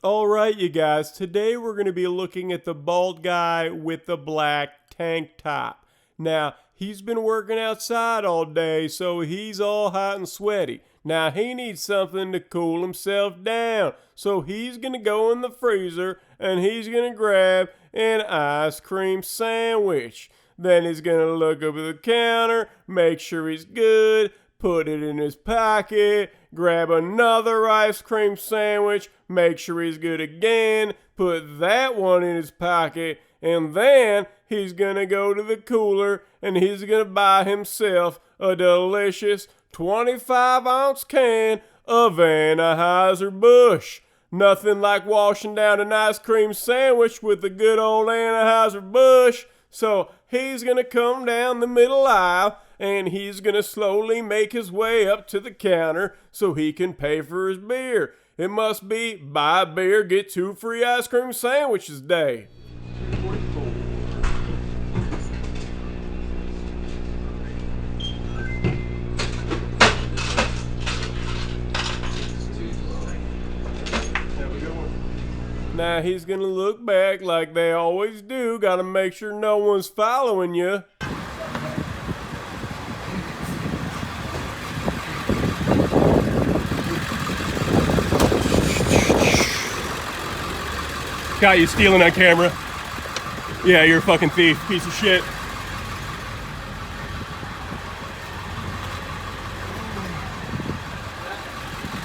All right, you guys, today we're going to be looking at the bald guy with the black tank top. Now, he's been working outside all day, so he's all hot and sweaty. Now, he needs something to cool himself down, so he's going to go in the freezer and he's going to grab an ice cream sandwich. Then he's going to look over the counter, make sure he's good, put it in his pocket, grab another ice cream sandwich, make sure he's good again, put that one in his pocket, and then he's gonna go to the cooler and he's gonna buy himself a delicious 25-ounce can of Anheuser-Busch. Nothing like washing down an ice cream sandwich with a good old Anheuser-Busch. So he's gonna come down the middle aisle and he's gonna slowly make his way up to the counter so he can pay for his beer. It must be buy a beer, get 2 free ice cream sandwiches day. Now he's gonna look back like they always do. Gotta make sure no one's following you. Got you stealing on camera. Yeah, you're a fucking thief, piece of shit.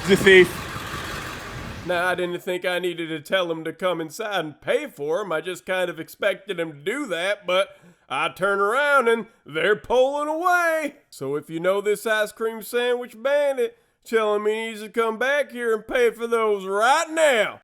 He's a thief. Now, I didn't think I needed to tell him to come inside and pay for him. I just kind of expected him to do that, but I turn around and they're pulling away. So if you know this ice cream sandwich bandit, tell him he needs to come back here and pay for those right now.